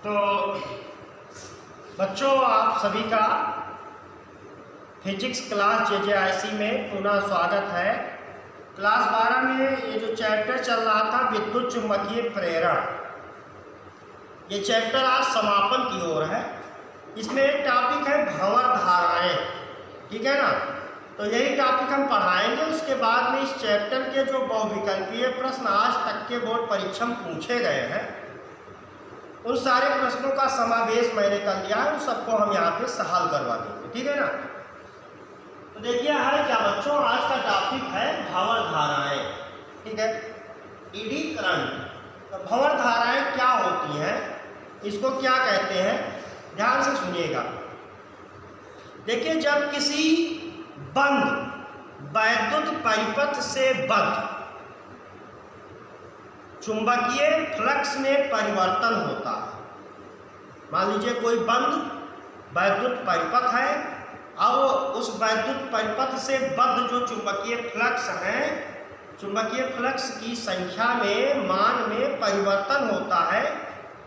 तो बच्चों, आप सभी का फिजिक्स क्लास JJIC में पुनः स्वागत है। क्लास 12 में ये जो चैप्टर चल रहा था विद्युत चुम्बकीय प्रेरण, ये चैप्टर आज समापन की ओर है। इसमें एक टॉपिक है भंवर धाराएं, ठीक है ना। तो यही टॉपिक हम पढ़ाएंगे। उसके बाद में इस चैप्टर के जो बहुविकल्पीय प्रश्न आज तक के बोर्ड परीक्षा में पूछे गए हैं, उन सारे प्रश्नों का समावेश मैंने कर लिया है। उन सबको हम यहाँ पे हल करवा देंगे, ठीक है ना। तो देखिए है क्या बच्चों, आज का टॉपिक है भंवर धाराएं, ठीक है, ईडी करंट। तो भंवर धाराएं क्या होती हैं, इसको क्या कहते हैं, ध्यान से सुनिएगा। देखिए, जब किसी बंद वैद्युत परिपथ से बद्ध चुंबकीय फ्लक्स में परिवर्तन होता है। मान लीजिए कोई बंद वैद्युत परिपथ है, अब उस वैद्युत परिपथ से बद्ध जो चुंबकीय फ्लक्स हैं, चुंबकीय फ्लक्स की संख्या में मान में परिवर्तन होता है,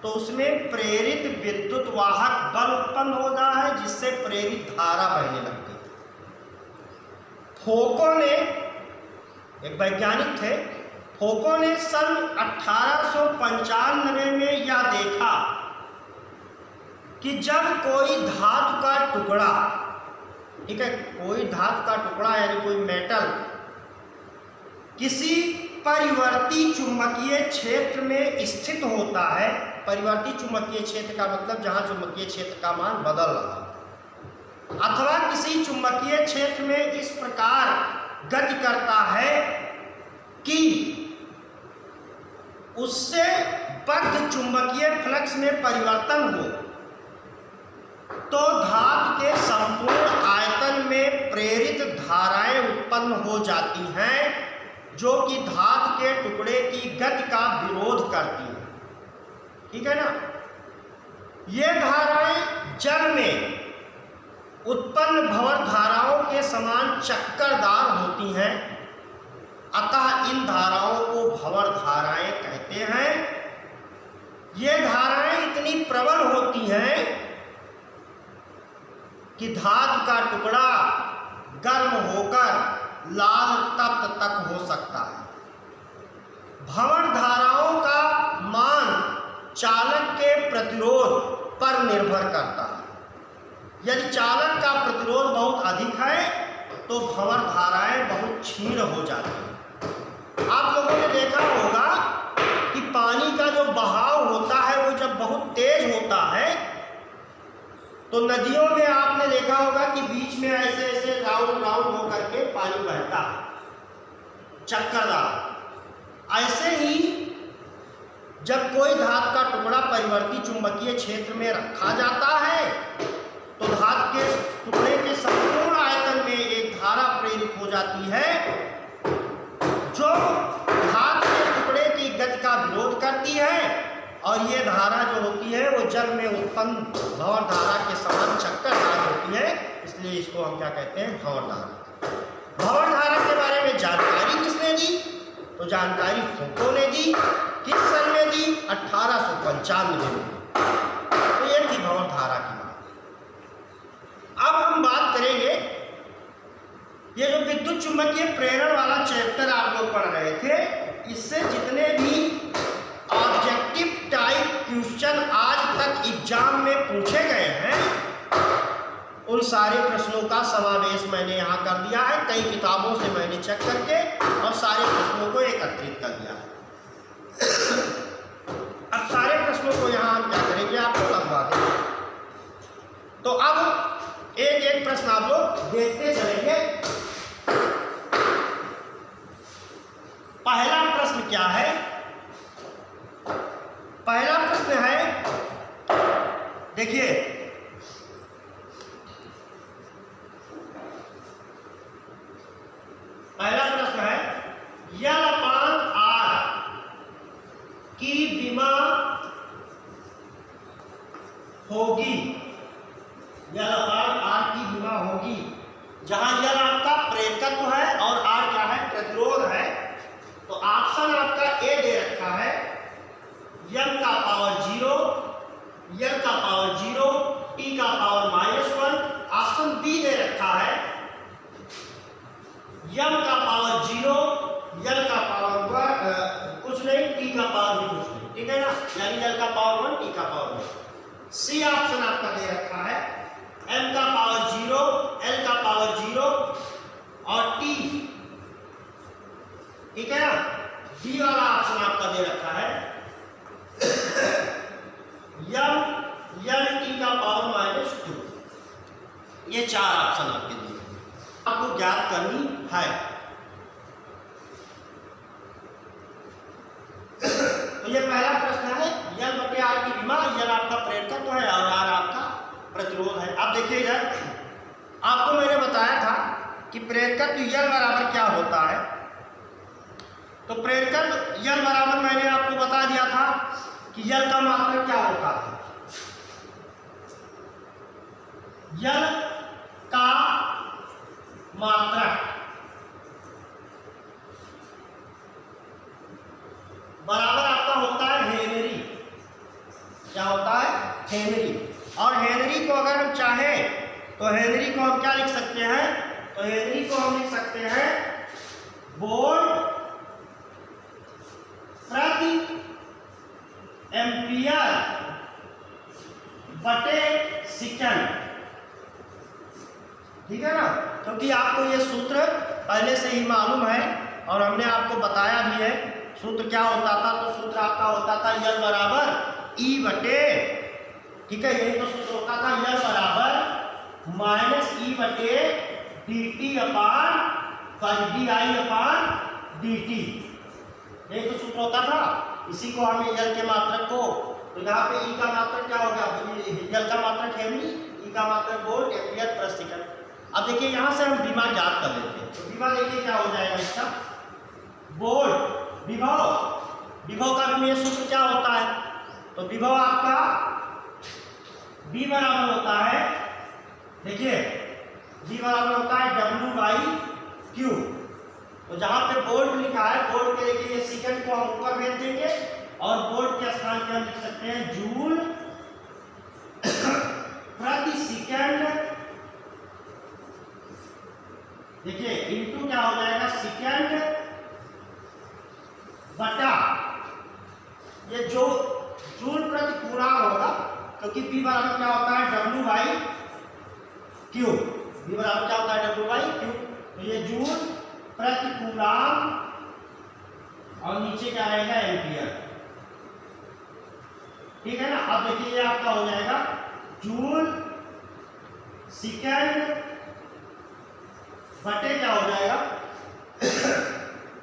तो उसमें प्रेरित विद्युत वाहक बल उत्पन्न होता है, जिससे प्रेरित धारा बहने लगती है। फोको ने, एक वैज्ञानिक थे, फोको ने सन 1895 में यह देखा कि जब कोई धातु का टुकड़ा, ठीक है, कोई धातु का टुकड़ा यानी कोई मेटल किसी परिवर्ती चुंबकीय क्षेत्र में स्थित होता है। परिवर्ती चुंबकीय क्षेत्र का मतलब जहां चुंबकीय क्षेत्र का मान बदल रहा है, अथवा किसी चुंबकीय क्षेत्र में इस प्रकार गति करता है कि उससे बद्ध चुंबकीय फ्लक्स में परिवर्तन हो, तो धातु के संपूर्ण आयतन में प्रेरित धाराएं उत्पन्न हो जाती हैं, जो कि धातु के टुकड़े की गति का विरोध करती हैं, ठीक है ना। ये धाराएं जल में उत्पन्न भंवर धाराओं के समान चक्करदार होती हैं, अतः इन धाराओं को भंवर धाराएं कहते हैं। ये धाराएं इतनी प्रबल होती हैं कि धातु का टुकड़ा गर्म होकर लाल तप्त तक हो सकता है। भंवर धाराओं का मान चालक के प्रतिरोध पर निर्भर करता है। यदि चालक का प्रतिरोध बहुत अधिक है तो भंवर धाराएं बहुत क्षीण हो जाती हैं। आप लोगों ने देखा होगा कि पानी का जो बहाव होता है वो जब बहुत तेज होता है तो नदियों में आपने देखा होगा कि बीच में ऐसे ऐसे राउंड राउंड होकर के पानी बहता है, चक्करदार। ऐसे ही जब कोई धातु का टुकड़ा परिवर्ती चुंबकीय क्षेत्र में रखा जाता है तो धातु के टुकड़े के संपूर्ण आयतन में एक धारा प्रेरित हो जाती है, जो धातु के टुकड़े की गति का विरोध करती है, और ये धारा जो होती है वो जल में उत्पन्न भंवर धारा के समान चक्करदार होती है। इसलिए इसको हम क्या कहते हैं, भंवर धारा। भंवर धारा के बारे में जानकारी किसने दी, तो जानकारी फोको ने दी। किस सन में दी, 1895 में। तो ये थी भंवर धारा की बात। अब हम बात करेंगे, ये जो विद्युत चुंबकीय प्रेरण वाला चैप्टर आप लोग पढ़ रहे थे, इससे जितने भी ऑब्जेक्टिव टाइप क्वेश्चन आज तक एग्जाम में पूछे गए हैं, उन सारे प्रश्नों का समावेश मैंने यहाँ कर दिया है। कई किताबों से मैंने चेक करके और सारे प्रश्नों को एकत्रित कर दिया है। अब सारे प्रश्नों को यहाँ हम क्या करेंगे, आपको लगवा देंगे। तो अब एक एक प्रश्न आप लोग देखते चलेंगे। पहला प्रश्न क्या है, पहला प्रश्न है, देखिए, पहला प्रश्न है, L/R की विमा होगी, L/R की विमा होगी, जहां L आपका प्रेरकत्व है और R क्या है, प्रतिरोध है। तो ऑप्शन आपका ए दे रखा है, M का पावर 0, ठीक है ना, यानी L का पावर 1 T का पावर 1। सी ऑप्शन आपका दे रखा है M का पावर 0, L का पावर 0 और T, ठीक है ना। डी वाला ऑप्शन आपका दे रखा है L T का पावर -2। ये 4 ऑप्शन आपके दिए, आपको ज्ञात करनी है। तो ये पहला प्रश्न है, L बटे R की विमा, L आपका प्रेरकत्व है और R आपका प्रतिरोध है। अब देखिए इधर आपको मैंने बताया था कि प्रेरकत्व L बराबर क्या होता है। तो प्रेरकत्व L बराबर मैंने आपको बता दिया था कि L का मात्रक क्या होता है। L का मात्रक बराबर आपका होता है हेनरी। क्या होता है? हेनरी। और हेनरी को अगर हम चाहें तो हेनरी को हम क्या लिख सकते हैं? तो हेनरी को हम लिख सकते हैं वोल्ट प्रति एम्पियर बटे सेकंड, ठीक है ना। क्योंकि आपको ये सूत्र पहले से ही मालूम है और हमने आपको बताया भी है। सूत्र क्या होता था? तो सूत्र आपका होता था L बराबर E बटे, ठीक है, यही तो सूत्र होता था, L बराबर -E बटे dt अपान DI अपान dt, यही तो सूत्र होता था। इसी को हमें L के मात्रक को, तो यहाँ पे E का मात्रक क्या हो गया? L का मात्रक हेनरी, E का मात्रक वोल्ट एम्पियर प्रति सेकंड। अब देखिए यहाँ से हम विभव ज्ञात कर लेते हैं। तो विभव देखिए क्या हो जाएगा इसका, वोल्ट विभव, विभव का विमेय सूत्र क्या होता है? तो विभव आपका V बराबर होता है, देखिए V बराबर होता है W/Q। तो जहां पे वोल्ट लिखा है, वोल्ट के देखिए ये सेकंड को हम ऊपर भेज देंगे और वोल्ट के स्थान पे हम लिख सकते हैं जूल प्रति सेकंड, देखिए इनटू क्या हो जाएगा सेकंड बटा, ये जो जूल प्रति पूर्णांक होगा, क्योंकि P बराबर क्या होता है W/Q, V बराबर क्या होता है W/Q। तो ये जूल प्रति पूर्णांक और नीचे क्या रहेगा एम्पियर, ठीक है ना। अब देखिए ये आपका हो जाएगा जूल सेकंड बटे क्या हो जाएगा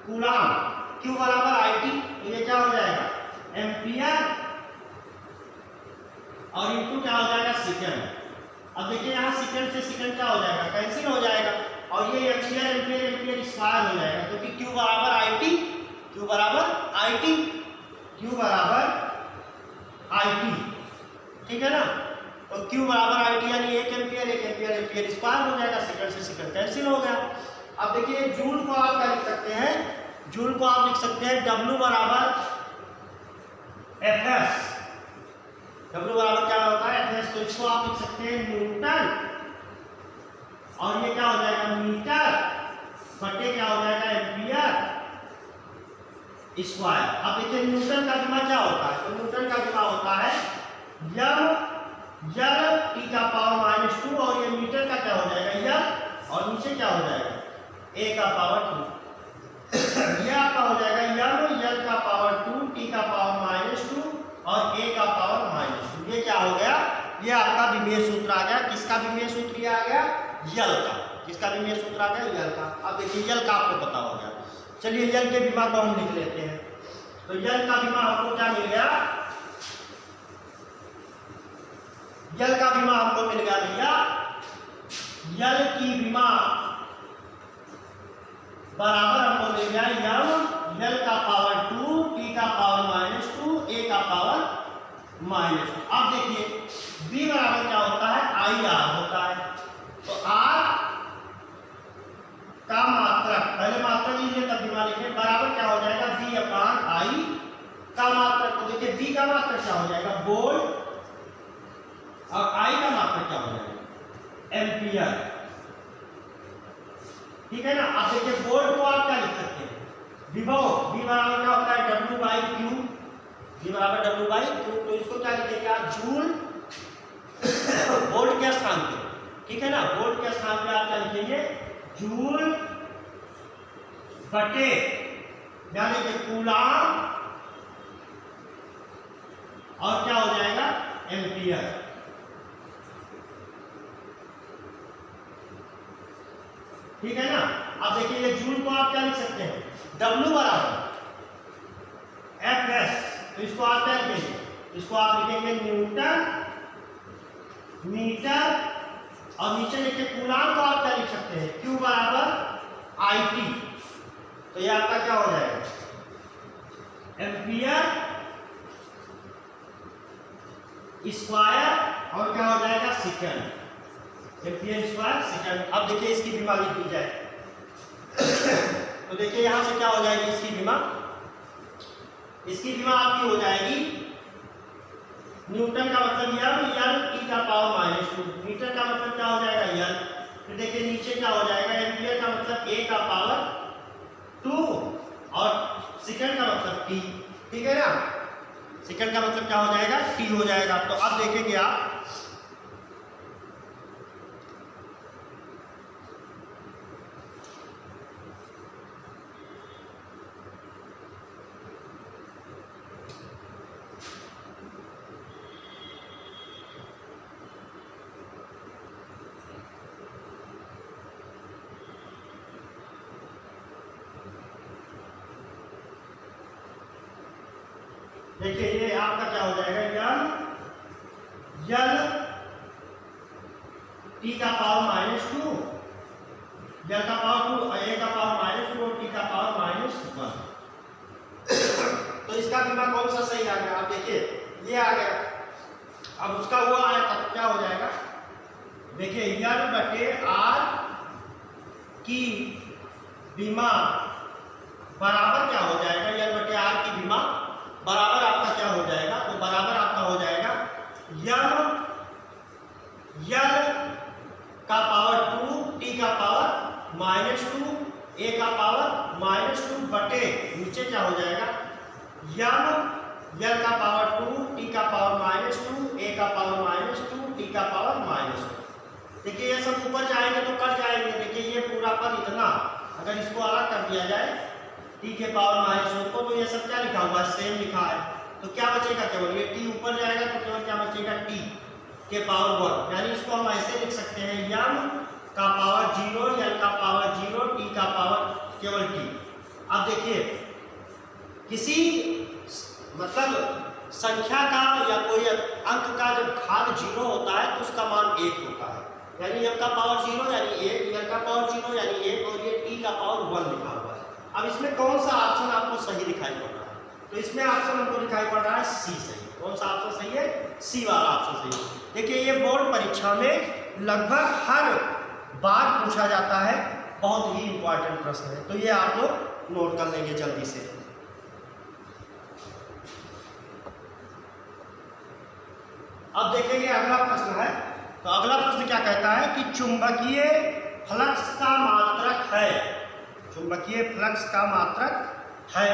कूलाम, Q बराबर IT, तो ये क्या हो जाएगा एम्पियर और इनटू क्या हो जाएगा सेकंड। अब देखिए यहाँ सेकंड से सेकंड क्या हो जाएगा, कैंसिल हो जाएगा और ये एम्पियर एम्पियर एम्पियर स्क्वायर हो जाएगा, क्योंकि Q बराबर IT, Q बराबर IT, Q बराबर IT, ठीक है ना। तो Q बराबर IT यानी 1 एम्पियर एम्पियर स्क्वायर हो जाएगा, सेकंड से सेकंड कैंसिल हो गया। अब देखिए जूल को आप क्या लिख सकते हैं? जूल को आप लिख सकते हैं W बराबर Fs, W बराबर क्या होता है Fs, तो इसको आप लिख सकते हैं न्यूटन और ये क्या हो जाएगा मीटर बटे क्या हो जाएगा एम्पियर स्क्वायर। अब देखिए न्यूटन का विमा क्या होता है? तो न्यूटन का विमा होता है L T का पावर -2 और ये मीटर का क्या हो जाएगा L और नीचे क्या हो जाएगा A का पावर 2, ये आपका हो जाएगा L का पावर 2 T का पावर -2 और A का पावर -2। ये क्या हो गया? ये आपका विमेय सूत्र आ गया। किसका विमेय सूत्र ये आ गया? L का। किसका विमेय सूत्र आ गया? L का। अब देखिए L का आपको पता हो गया। चलिए L के विमा को हम लिख लेते हैं। तो L का विमा हमको क्या मिल गया? L का विमा हमको मिल गया भैया, L की विमा बराबर हमको मिल गया L का पावर 2 T का पावर -2 A का पावर -2। अब देखिए V बराबर क्या होता है? IR होता है। तो R का मात्रक, पहले मात्रक लीजिए तब विमा लिखिए, बराबर क्या हो जाएगा V/I का मात्रक। तो देखिए V का मात्रक क्या हो जाएगा वोल्ट और I का मात्रक क्या हो जाएगा एम्पियर, ठीक है ना। अब देखिए वोल्ट को आप क्या लिख सकते हैं? विभव V बराबर क्या होता है W/Q, V बराबर W/Q। तो इसको क्या लिखेंगे आप, जूल वोल्ट के स्थान पे, ठीक है ना, वोल्ट के स्थान पे आप क्या लिखेंगे, जूल बटे यानी कि कूलाम, और क्या हो जाएगा, एम्पियर। ठीक है ना। अब देखिए ये जूल को आप क्या लिख सकते हैं, W बराबर Fs, तो इसको आप क्या लिखेंगे, इसको आप लिखेंगे न्यूटन मीटर, और नीचे लिखे कूलाम को आप क्या लिख सकते हैं, Q बराबर IT। तो ये आपका क्या हो जाएगा, एम्पियर स्क्वायर, और क्या हो जाएगा, सेकंड, एम्पियर स्क्वायर सेकंड। अब देखिए इसकी विमा लिख दी जाए तो देखिए यहां से क्या हो जाएगी, इसकी विमा आपकी हो जाएगी, न्यूटन का मतलब L T का पावर -2, मीटर का मतलब क्या हो जाएगा L, फिर देखिए नीचे क्या हो जाएगा, एम्पियर का मतलब A का पावर 2, और सेकंड का मतलब T। ठीक है ना, सेकंड का मतलब क्या हो जाएगा, T हो जाएगा। तो अब देखेंगे आप, देखिए ये आपका क्या हो जाएगा, L T का पावर -2, L का पावर 2, A का पावर -2 और T का पावर -1। तो इसका बीमा कौन सा सही आ गया, आप देखिए ये आ गया। अब उसका वो आया तब क्या हो जाएगा, देखिए L बटे R की बीमा बराबर क्या हो जाएगा, L बटे R की बीमा बराबर आपका क्या हो जाएगा, तो बराबर आपका हो जाएगा L का पावर 2, T का पावर -2, A का पावर -2 बटे नीचे क्या हो जाएगा, L का पावर 2, T का पावर -2, A का पावर -2, T का पावर -2। देखिए ये सब ऊपर जाएंगे तो कट जाएंगे। देखिए ये पूरा पद इतना, अगर इसको अलग कर दिया जाए T के पावर -1 को, तो ये सब क्या लिखा हुआ है, सेम लिखा है। तो क्या बचेगा, केवल ये T ऊपर जाएगा तो केवल क्या बचेगा, T के पावर 1, यानी इसको हम ऐसे लिख सकते हैं, M का पावर 0, L का पावर 0, T का पावर केवल T। अब देखिए किसी मतलब संख्या का या कोई अंक का जब घात 0 होता है तो उसका मान 1 होता है, यानी M का पावर 0 यानी 1, L का पावर 0 यानी 1, और ये T का पावर 1 लिखा हुआ है। अब इसमें कौन सा ऑप्शन आपको सही दिखाई पड़ रहा है, तो इसमें ऑप्शन हमको दिखाई पड़ रहा है C सही। कौन सा ऑप्शन सही है, C वाला ऑप्शन सही है। देखिए ये बोर्ड परीक्षा में लगभग हर बार पूछा जाता है, बहुत ही इंपॉर्टेंट प्रश्न है, तो ये आप लोग नोट कर लेंगे जल्दी से। अब देखेंगे अगला प्रश्न है, तो अगला प्रश्न क्या कहता है कि चुंबकीय फ्लक्स का मात्रक है, चुंबकीय फ्लक्स का मात्रक है।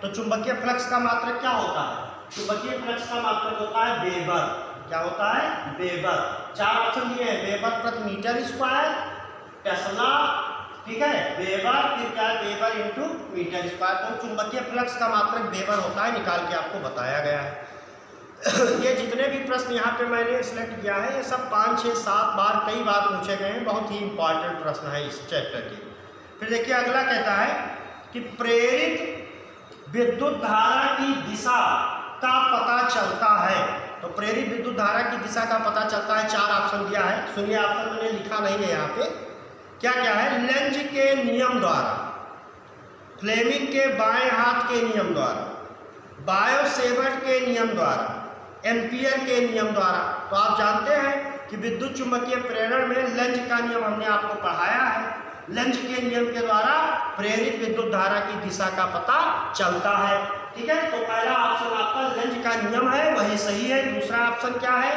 तो चुंबकीय फ्लक्स का मात्रक क्या होता है, चुंबकीय फ्लक्स का मात्रक होता है वेबर। क्या होता है, वेबर। 4 ऑप्शन दिए हैं, वेबर प्रति मीटर स्क्वायर, टेस्ला, ठीक है, वेबर, फिर क्या है, वेबर इनटू मीटर स्क्वायर। तो चुंबकीय फ्लक्स का मात्रक वेबर होता है, निकाल के आपको बताया गया है। ये जितने भी प्रश्न यहाँ पे मैंने सिलेक्ट किया है, ये सब 5, 6, 7 बार कई बार पूछे गए हैं, बहुत ही इंपॉर्टेंट प्रश्न है इस चैप्टर के। फिर देखिए अगला कहता है कि प्रेरित विद्युत धारा की दिशा का पता चलता है। तो प्रेरित विद्युत धारा की दिशा का पता चलता है, 4 ऑप्शन दिया है, सुनिए ऑप्शन मैंने लिखा नहीं है यहाँ पे, क्या क्या है, लेंज के नियम द्वारा, फ्लेमिंग के बाएं हाथ के नियम द्वारा, बायो-सेवर्ट के नियम द्वारा, एम्पियर के नियम द्वारा। तो आप जानते हैं कि विद्युत चुंबकीय प्रेरण में लेंज का नियम हमने आपको पढ़ाया है, लेंज के नियम के द्वारा प्रेरित विद्युत धारा की दिशा का पता चलता है। ठीक है, तो पहला ऑप्शन आपका लेंज का नियम है, वही सही है। दूसरा ऑप्शन क्या है,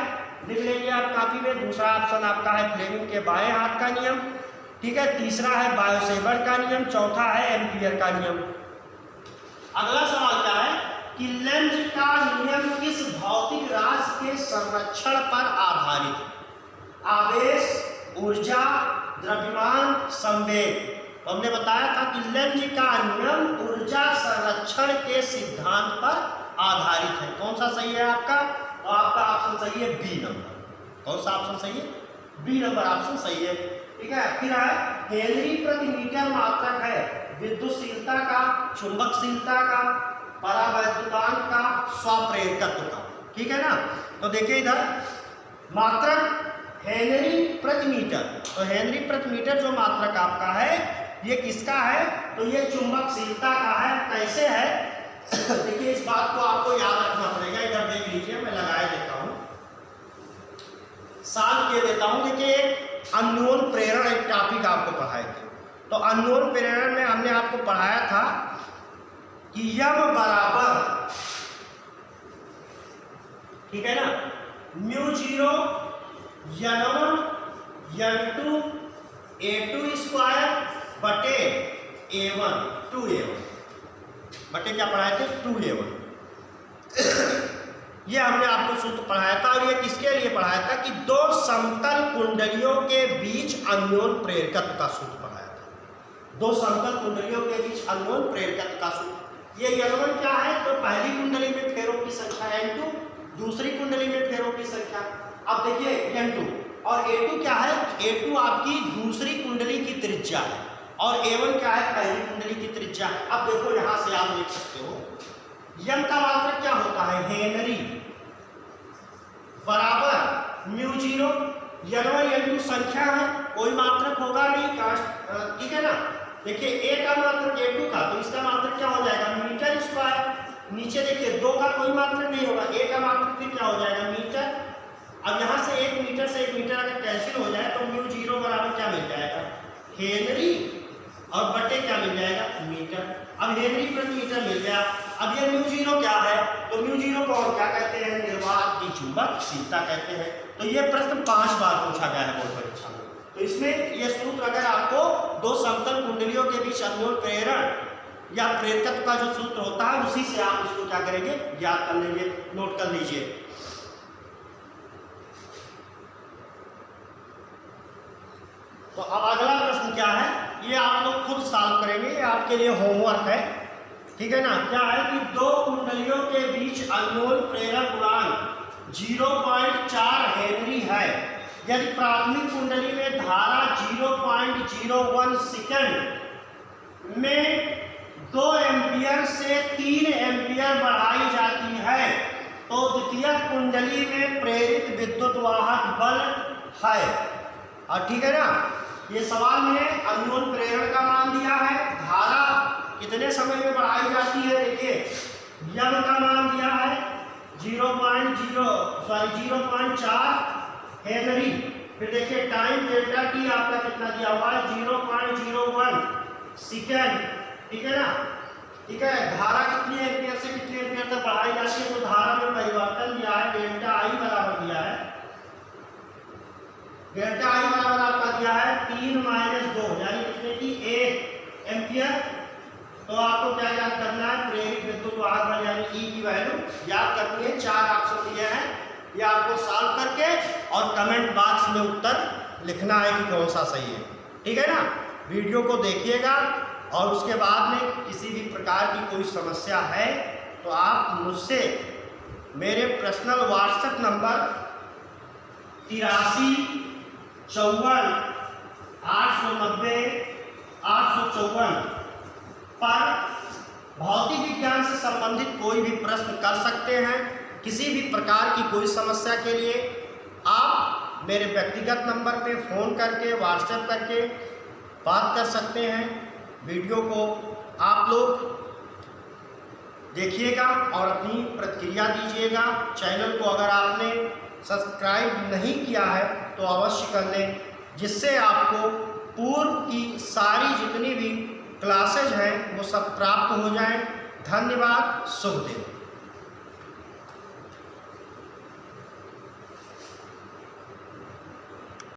लिख लेंगे आप कॉपी में, दूसरा ऑप्शन आपका है फ्लेमिंग के बाएं हाथ का नियम, ठीक है, तीसरा है बायो-सेवर्ट का नियम, चौथा है एम्पियर का नियम। अगला सवाल क्या है कि लेंज का नियम किस भौतिक राशि के संरक्षण पर आधारित है? आवेश, ऊर्जा, द्रव्यमान, संवेग। तो हमने बताया था कि लेंज का नियम ऊर्जा संरक्षण के सिद्धांत पर आधारित है। कौन सा सही है आपका? तो आपका ऑप्शन सही है बी नंबर। कौन सा ऑप्शन सही है? बी नंबर ऑप्शन सही है। ठीक है, फिर है हेनरी प्रति मीटर मात्रक है विद्युतशीलता का, चुंबकशीलता का, परावैद्युतांक का, स्वप्रेरकत्व का। ठीक है ना। तो देखिए इधर मात्रक हेनरी प्रति मीटर, तो हेनरी प्रति मीटर जो मात्रक आपका है ये किसका है? तो ये चुंबकशीलता का है। कैसे है? देखिए इस बात को आपको याद रखना पड़ेगा। इधर देख लीजिए, मैं लगाए देता हूं, साल के देता हूं। देखिए एक अननोन प्रेरण एक टॉपिक आपको पढ़ाए थे। तो अननोन प्रेरण में हमने आपको पढ़ाया था कि यम बराबर, ठीक है ना, mu zero n1 n2 a2 square बटे a1 2a1 बटे क्या पढ़ाए थे? 2a1। ये हमने आपको सूत्र पढ़ाया था। और ये किसके लिए पढ़ाया था? कि दो समतल कुंडलियों के बीच अन्योन प्रेरकत्व का सूत्र पढ़ाया था। दो समतल कुंडलियों के बीच अन्योन प्रेरकत्व का सूत्र। ये n1 क्या है? तो पहली कुंडली में फेरों की संख्या, n2 दूसरी कुंडली में फेरों की संख्या। अब देखिए n2 और a2 क्या है? a2 आपकी दूसरी कुंडली की त्रिज्या है और a1 क्या है? पहली कुंडली की त्रिज्या है। अब देखो यहां से आप देख सकते हो यम का मात्रक क्या होता है? हेनरी बराबर म्यू जीरो n1 n2 संख्या है, कोई मात्रक होगा नहीं, ठीक है ना। देखिए a का मात्रक a2 का, तो इसका मात्रक क्या हो जाएगा? Metre square. नीचे देखिए 2 का कोई मात्रक नहीं होगा, a का मात्रक फिर क्या हो जाएगा? मीटर। अब यहाँ से 1 मीटर से 1 मीटर अगर कैंसिल हो जाए तो म्यू जीरो बराबर क्या मिल जाएगा? हेनरी और बटे क्या मिल जाएगा? मीटर। अब हेनरी प्रति मीटर मिल गया। अब ये म्यू जीरो क्या है? तो म्यू जीरो को और क्या कहते हैं? निर्वात की चुंबकशीलता कहते हैं। तो ये प्रश्न 5 बार पूछा गया है बोर्ड परीक्षा में। तो इसमें ये सूत्र अगर आपको दो समतल कुंडलियों के बीच अन्योन प्रेरण या प्रेरकत्व का जो सूत्र होता है उसी से आप उसको क्या करेंगे? याद कर लेंगे, नोट कर लीजिए। तो अब अगला प्रश्न क्या है? ये आप लोग खुद सॉल्व करेंगे, ये आपके लिए होमवर्क है। ठीक है ना। क्या है कि दो कुंडलियों के बीच अन्योन प्रेरण गुणांक 0.4 हेनरी है यदि प्राथमिक कुंडली में धारा 0.01 सेकंड में 2 एम्पियर से 3 एम्पियर बढ़ाई जाती है तो द्वितीय कुंडली में प्रेरित विद्युत वाहक बल है। और ठीक है ना। ये सवाल में अन्योन प्रेरण का मान दिया है, धारा कितने समय में बढ़ाई जाती है? देखिए यम का मान दिया है 0.4 हेनरी। फिर देखिए टाइम डेल्टा टी आपका कितना दिया हुआ है? 0.01 सेकेंड। ठीक है ना। ठीक है। धारा कितनी एम्पियर से कितने एम्पियर तक बढ़ाई जाती है? तो धारा में परिवर्तन दिया है, डेल्टा आई बराबर दिया है, डेल्टा आई बराबर आपका दिया है 3 - 2 यानी कितने की? 1 एम्पियर। तो आपको क्या याद करना है? प्रेरित विद्युत वाहक बल यानी ई की वैल्यू याद करनी है। 4 ऑप्शन दिए हैं, ये आपको सॉल्व करके और कमेंट बॉक्स में उत्तर लिखना है कि कौन सा सही है। ठीक है ना। वीडियो को देखिएगा और उसके बाद में किसी भी प्रकार की कोई समस्या है तो आप मुझसे मेरे पर्सनल व्हाट्सएप नंबर 83 54 890 854 पर भौतिक विज्ञान से संबंधित कोई भी प्रश्न कर सकते हैं। किसी भी प्रकार की कोई समस्या के लिए आप मेरे व्यक्तिगत नंबर पे फ़ोन करके व्हाट्सएप करके बात कर सकते हैं। वीडियो को आप लोग देखिएगा और अपनी प्रतिक्रिया दीजिएगा। चैनल को अगर आपने सब्सक्राइब नहीं किया है तो अवश्य कर लें, जिससे आपको पूर्व की सारी जितनी भी क्लासेज हैं वो सब प्राप्त हो जाएं। धन्यवाद। शुभ दिन।